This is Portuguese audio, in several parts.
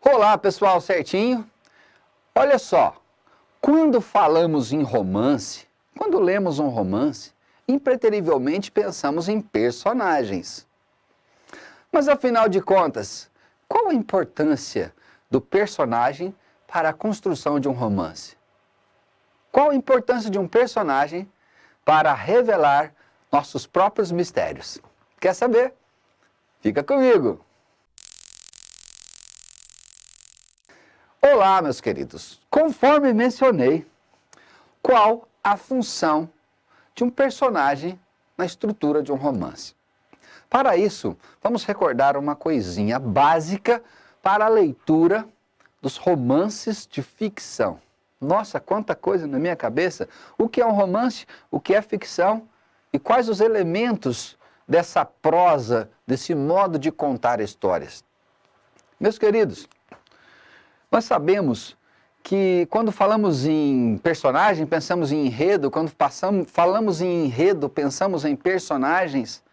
Olá, pessoal, certinho? Olha só, quando falamos em romance, quando lemos um romance, impreterivelmente pensamos em personagens. Mas afinal de contas, qual a importância do personagem para a construção de um romance? Qual a importância de um personagem para revelar nossos próprios mistérios? Quer saber? Fica comigo! Olá, meus queridos. Conforme mencionei, qual a função de um personagem na estrutura de um romance? Para isso, vamos recordar uma coisinha básica para a leitura dos romances de ficção. Nossa, quanta coisa na minha cabeça! O que é um romance? O que é ficção? E quais os elementos dessa prosa, desse modo de contar histórias? Meus queridos, nós sabemos que quando falamos em personagem, pensamos em enredo, quando falamos em enredo, pensamos em personagens,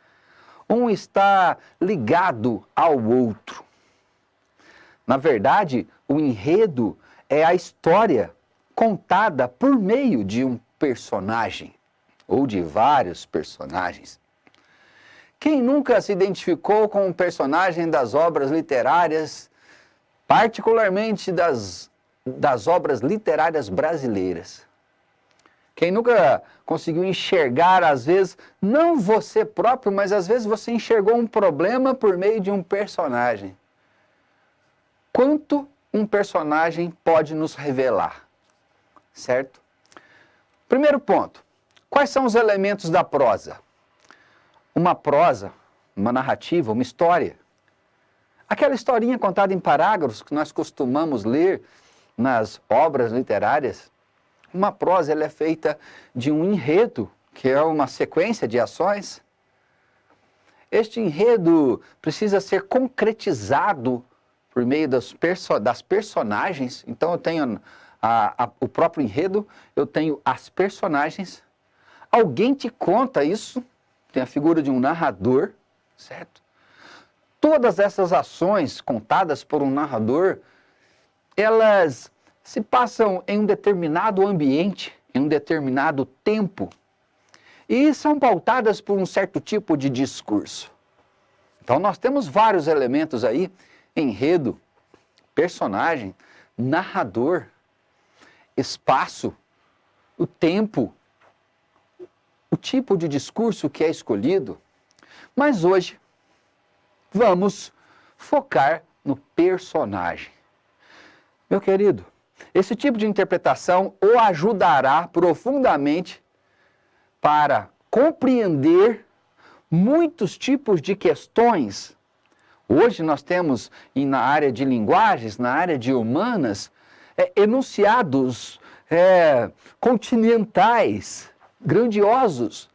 um está ligado ao outro. Na verdade, o enredo é a história contada por meio de um personagem, ou de vários personagens. Quem nunca se identificou com um personagem das obras literárias, particularmente das obras literárias brasileiras? Quem nunca conseguiu enxergar, às vezes, não você próprio, mas às vezes você enxergou um problema por meio de um personagem? Quanto um personagem pode nos revelar, certo? Primeiro ponto, quais são os elementos da prosa? Uma prosa, uma narrativa, uma história. Aquela historinha contada em parágrafos que nós costumamos ler nas obras literárias, uma prosa ela é feita de um enredo, que é uma sequência de ações. Este enredo precisa ser concretizado por meio das personagens. Então eu tenho o próprio enredo, eu tenho as personagens. Alguém te conta isso, tem a figura de um narrador, certo? Todas essas ações contadas por um narrador, elas se passam em um determinado ambiente, em um determinado tempo, e são pautadas por um certo tipo de discurso. Então nós temos vários elementos aí: enredo, personagem, narrador, espaço, o tempo, o tipo de discurso que é escolhido. Mas hoje vamos focar no personagem. Meu querido, esse tipo de interpretação o ajudará profundamente para compreender muitos tipos de questões. Hoje nós temos, na área de linguagens, na área de humanas, enunciados continentais, grandiosos.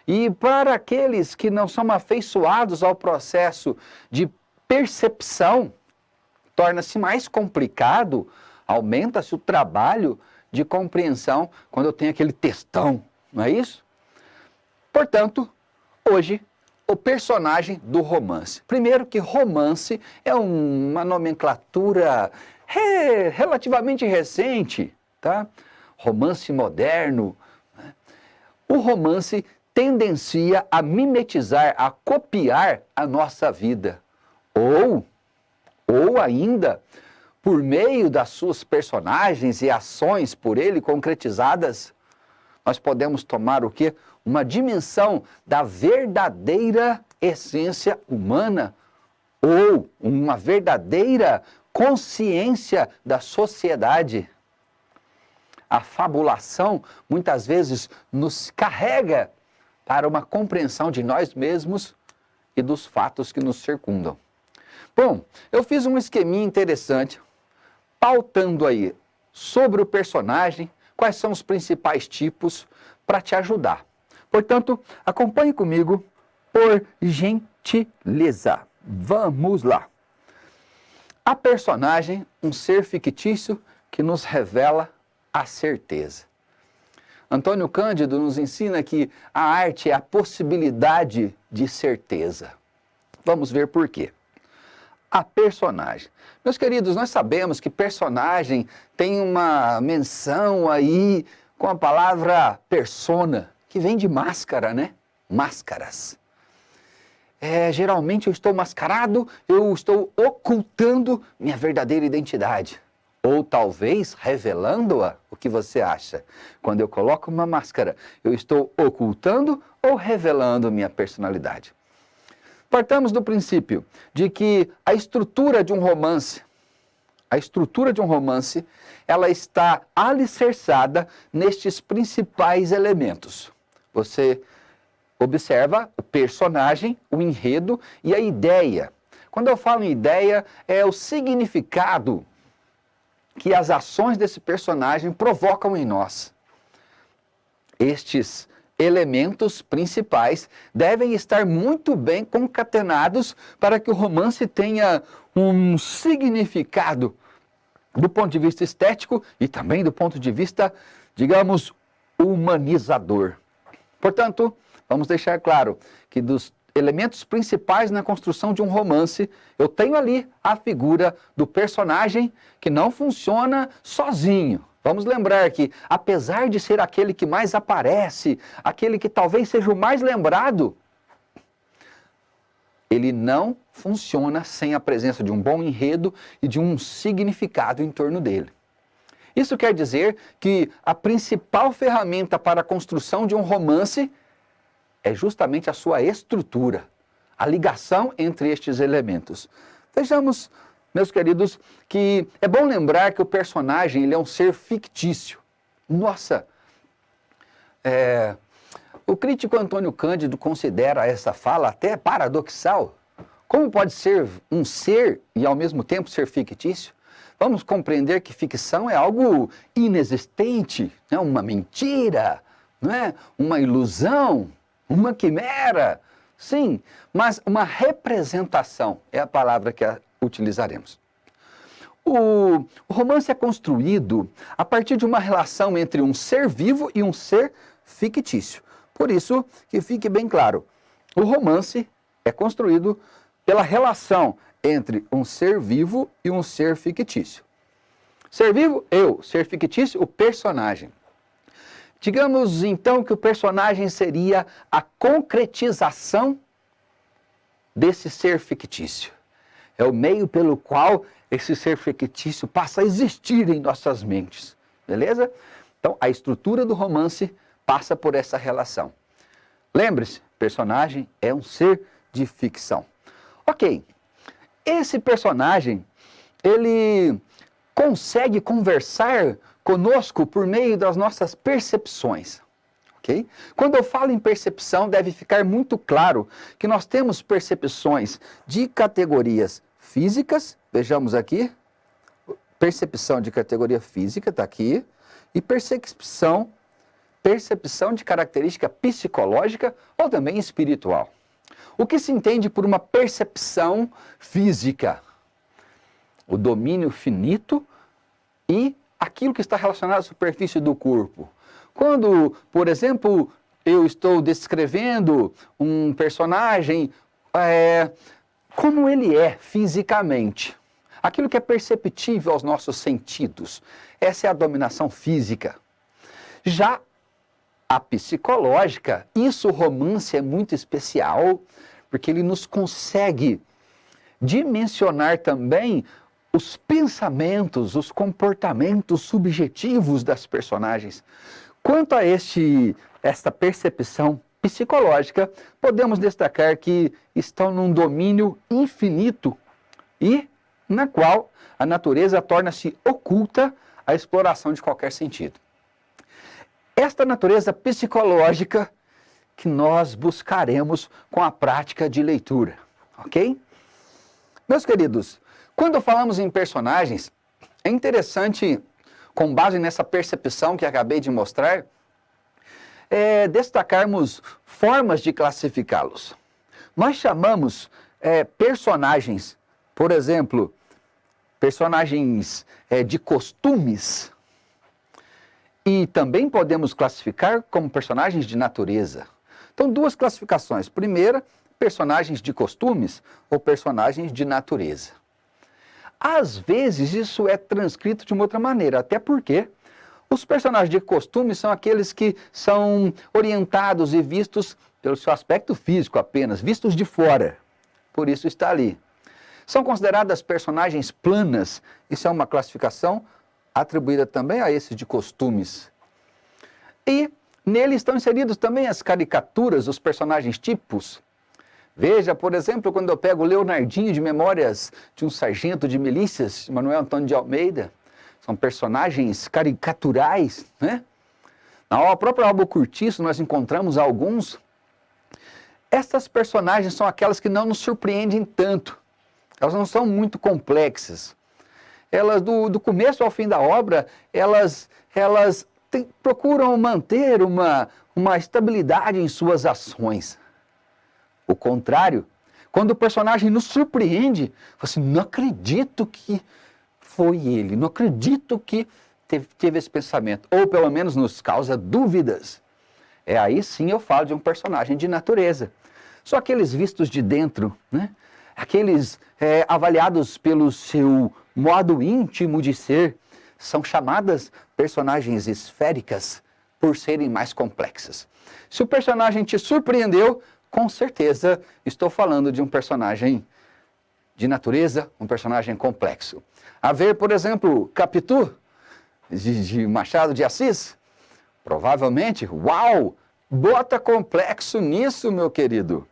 E para aqueles que não são afeiçoados ao processo de percepção, torna-se mais complicado, aumenta-se o trabalho de compreensão quando eu tenho aquele textão, não é isso? Portanto, hoje, o personagem do romance. Primeiro que romance é uma nomenclatura relativamente recente, tá? Romance moderno. Né? O romance tendencia a mimetizar, a copiar a nossa vida. Ou ainda, por meio das suas personagens e ações por ele concretizadas, nós podemos tomar o quê? Uma dimensão da verdadeira essência humana, ou uma verdadeira consciência da sociedade. A fabulação, muitas vezes, nos carrega para uma compreensão de nós mesmos e dos fatos que nos circundam. Bom, eu fiz um esqueminha interessante, pautando aí sobre o personagem, quais são os principais tipos, para te ajudar. Portanto, acompanhe comigo, por gentileza. Vamos lá. A personagem, um ser fictício que nos revela a certeza. Antônio Cândido nos ensina que a arte é a possibilidade de certeza. Vamos ver por quê. a personagem. Meus queridos, nós sabemos que personagem tem uma menção aí com a palavra persona, que vem de máscara, né? Máscaras. Geralmente eu estou mascarado, eu estou ocultando minha verdadeira identidade. Ou talvez revelando-a. O que você acha? Quando eu coloco uma máscara, eu estou ocultando ou revelando minha personalidade? Partamos do princípio de que a estrutura de um romance, ela está alicerçada nestes principais elementos. Você observa o personagem, o enredo e a ideia. Quando eu falo em ideia, é o significado que as ações desse personagem provocam em nós. Estes elementos principais devem estar muito bem concatenados para que o romance tenha um significado do ponto de vista estético e também do ponto de vista, digamos, humanizador. Portanto, vamos deixar claro que dos elementos principais na construção de um romance, eu tenho ali a figura do personagem que não funciona sozinho. Vamos lembrar que, apesar de ser aquele que mais aparece, aquele que talvez seja o mais lembrado, ele não funciona sem a presença de um bom enredo e de um significado em torno dele. Isso quer dizer que a principal ferramenta para a construção de um romance é justamente a sua estrutura, a ligação entre estes elementos. Vejamos, meus queridos, que é bom lembrar que o personagem ele é um ser fictício. Nossa, o crítico Antônio Cândido considera essa fala até paradoxal. Como pode ser um ser e ao mesmo tempo ser fictício? Vamos compreender que ficção é algo inexistente, né? Uma mentira, não é? Uma ilusão, uma quimera. Sim, mas uma representação é a palavra que utilizaremos. O romance é construído a partir de uma relação entre um ser vivo e um ser fictício. Por isso, que fique bem claro, o romance é construído pela relação entre um ser vivo e um ser fictício. Ser vivo, eu. Ser fictício, o personagem. Digamos, então, que o personagem seria a concretização desse ser fictício. É o meio pelo qual esse ser fictício passa a existir em nossas mentes. Beleza? Então, a estrutura do romance passa por essa relação. Lembre-se, personagem é um ser de ficção. Ok, esse personagem, ele consegue conversar conosco por meio das nossas percepções. Okay? Quando eu falo em percepção, deve ficar muito claro que nós temos percepções de categorias físicas, vejamos aqui, percepção de categoria física, está aqui, e percepção de característica psicológica ou também espiritual. O que se entende por uma percepção física? O domínio finito e aquilo que está relacionado à superfície do corpo. Quando, por exemplo, eu estou descrevendo um personagem, como ele é fisicamente. Aquilo que é perceptível aos nossos sentidos. Essa é a dominação física. Já a psicológica, isso o romance é muito especial, porque ele nos consegue dimensionar também os pensamentos, os comportamentos subjetivos das personagens. Quanto a esta percepção psicológica, podemos destacar que estão num domínio infinito e na qual a natureza torna-se oculta à exploração de qualquer sentido. Esta natureza psicológica que nós buscaremos com a prática de leitura, ok? Meus queridos, quando falamos em personagens, é interessante, com base nessa percepção que acabei de mostrar, destacarmos formas de classificá-los. Nós chamamos personagens, por exemplo, personagens de costumes, e também podemos classificar como personagens de natureza. Então, duas classificações. Primeira, personagens de costumes ou personagens de natureza. Às vezes isso é transcrito de uma outra maneira, até porque os personagens de costume são aqueles que são orientados e vistos pelo seu aspecto físico apenas, vistos de fora. Por isso está ali. São consideradas personagens planas. Isso é uma classificação atribuída também a esses de costumes. E nele estão inseridos também as caricaturas, os personagens tipos. Veja, por exemplo, quando eu pego o Leonardinho de Memórias de um Sargento de Milícias, Manuel Antônio de Almeida. São personagens caricaturais, né? Na própria obra Curtiço nós encontramos alguns. Essas personagens são aquelas que não nos surpreendem tanto. Elas não são muito complexas. Elas, do começo ao fim da obra, elas procuram manter uma estabilidade em suas ações. O contrário, quando o personagem nos surpreende, você não acredito que foi ele, não acredito que teve esse pensamento, ou pelo menos nos causa dúvidas. Aí sim eu falo de um personagem de natureza. Só aqueles vistos de dentro, né? Aqueles avaliados pelo seu modo íntimo de ser, são chamadas personagens esféricas por serem mais complexas. Se o personagem te surpreendeu, com certeza estou falando de um personagem de natureza, um personagem complexo. A ver, por exemplo, Capitu, de Machado de Assis, provavelmente, uau, bota complexo nisso, meu querido.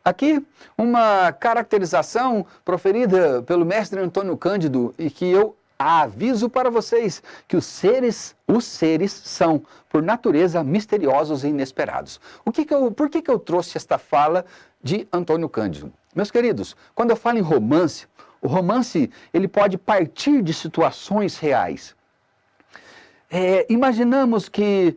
Aqui, uma caracterização proferida pelo mestre Antônio Cândido e que eu aviso para vocês que os seres são, por natureza, misteriosos e inesperados. Por que eu trouxe esta fala de Antônio Cândido? Meus queridos, quando eu falo em romance, o romance ele pode partir de situações reais. Imaginamos que,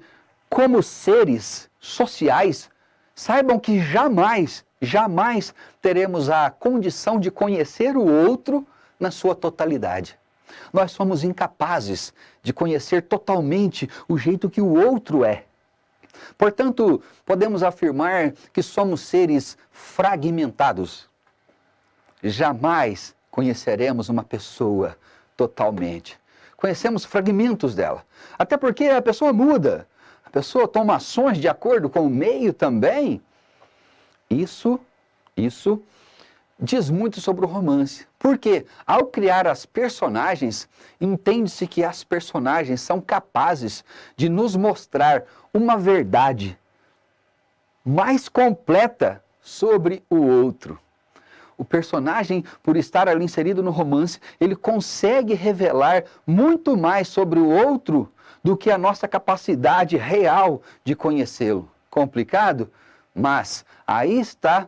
como seres sociais, saibam que jamais teremos a condição de conhecer o outro na sua totalidade. Nós somos incapazes de conhecer totalmente o jeito que o outro é. Portanto, podemos afirmar que somos seres fragmentados. Jamais conheceremos uma pessoa totalmente. Conhecemos fragmentos dela. Até porque a pessoa muda. A pessoa toma ações de acordo com o meio também. Isso diz muito sobre o romance. Porque ao criar as personagens, entende-se que as personagens são capazes de nos mostrar uma verdade mais completa sobre o outro. O personagem, por estar ali inserido no romance, ele consegue revelar muito mais sobre o outro do que a nossa capacidade real de conhecê-lo. Complicado? Mas aí está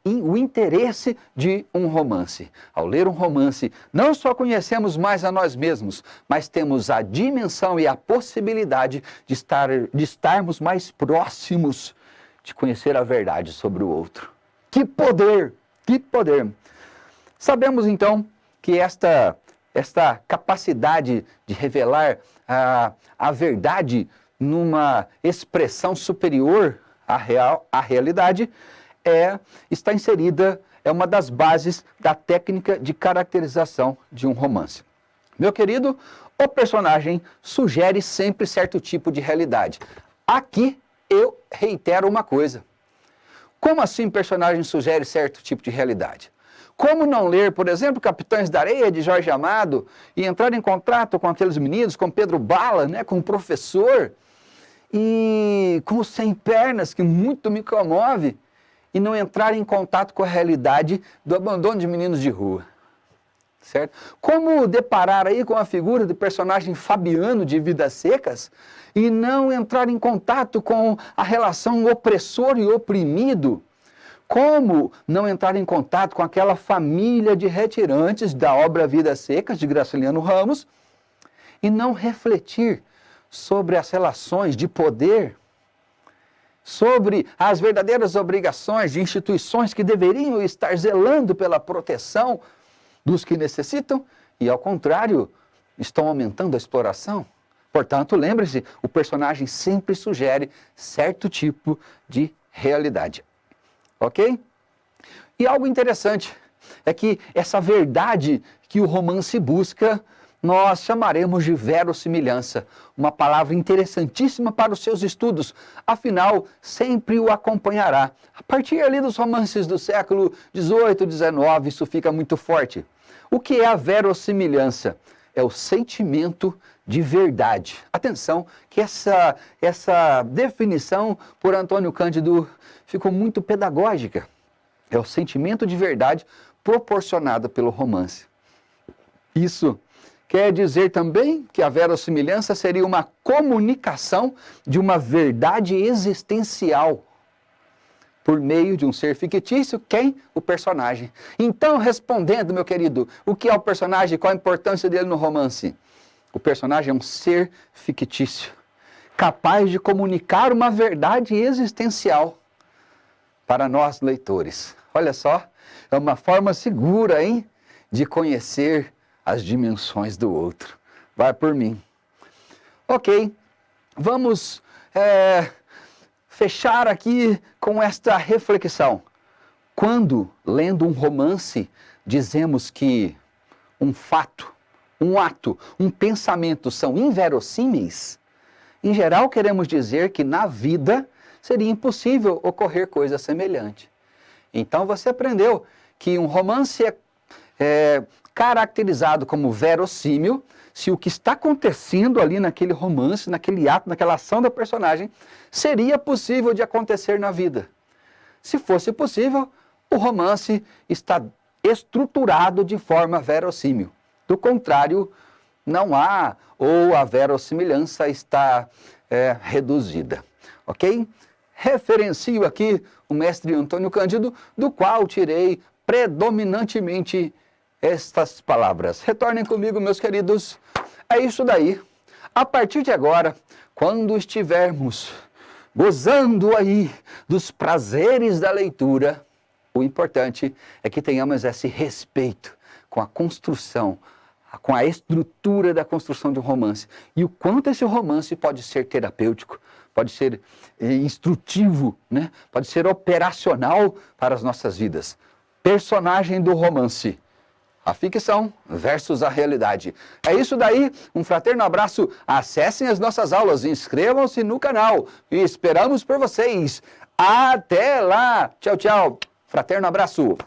o interesse de um romance. Ao ler um romance, não só conhecemos mais a nós mesmos, mas temos a dimensão e a possibilidade de estarmos mais próximos de conhecer a verdade sobre o outro. Que poder! Que poder! Sabemos então que esta capacidade de revelar a verdade numa expressão superior à realidade está inserida, é uma das bases da técnica de caracterização de um romance. Meu querido, o personagem sugere sempre certo tipo de realidade. Aqui eu reitero uma coisa. Como assim o personagem sugere certo tipo de realidade? Como não ler, por exemplo, Capitães da Areia, de Jorge Amado, e entrar em contato com aqueles meninos, com Pedro Bala, né, com o professor, e com o Sem Pernas, que muito me comove, e não entrar em contato com a realidade do abandono de meninos de rua. Certo? Como deparar aí com a figura do personagem Fabiano de Vidas Secas e não entrar em contato com a relação opressor e oprimido? Como não entrar em contato com aquela família de retirantes da obra Vidas Secas de Graciliano Ramos e não refletir sobre as relações de poder, sobre as verdadeiras obrigações de instituições que deveriam estar zelando pela proteção dos que necessitam e, ao contrário, estão aumentando a exploração? Portanto, lembre-se, o personagem sempre sugere certo tipo de realidade. Ok? E algo interessante, é que essa verdade que o romance busca, nós chamaremos de verossimilhança, uma palavra interessantíssima para os seus estudos, afinal, sempre o acompanhará. A partir ali dos romances do século XVIII, XIX, isso fica muito forte. O que é a verossimilhança? É o sentimento de verdade. Atenção, que essa definição por Antônio Cândido ficou muito pedagógica. É o sentimento de verdade proporcionado pelo romance. Isso quer dizer também que a verossimilhança seria uma comunicação de uma verdade existencial por meio de um ser fictício, quem? O personagem. Então, respondendo, meu querido, o que é o personagem, qual a importância dele no romance? O personagem é um ser fictício, capaz de comunicar uma verdade existencial para nós leitores. Olha só, é uma forma segura, hein, de conhecer as dimensões do outro. Vai por mim. Ok, vamos fechar aqui com esta reflexão. Quando, lendo um romance, dizemos que um fato, um ato, um pensamento são inverossímeis, em geral queremos dizer que na vida seria impossível ocorrer coisa semelhante. Então você aprendeu que um romance é caracterizado como verossímil se o que está acontecendo ali naquele romance, naquele ato, naquela ação da personagem, seria possível de acontecer na vida. Se fosse possível, o romance está estruturado de forma verossímil. Do contrário, não há, ou a verossimilhança está reduzida. Ok? Referencio aqui o mestre Antônio Cândido, do qual tirei predominantemente estas palavras. Retornem comigo, meus queridos. É isso daí. A partir de agora, quando estivermos gozando aí dos prazeres da leitura, o importante é que tenhamos esse respeito com a construção, com a estrutura da construção de um romance. E o quanto esse romance pode ser terapêutico, pode ser instrutivo, né? Pode ser operacional para as nossas vidas. Personagem do romance. A ficção versus a realidade. É isso daí, um fraterno abraço, acessem as nossas aulas, inscrevam-se no canal e esperamos por vocês. Até lá, tchau, tchau, fraterno abraço.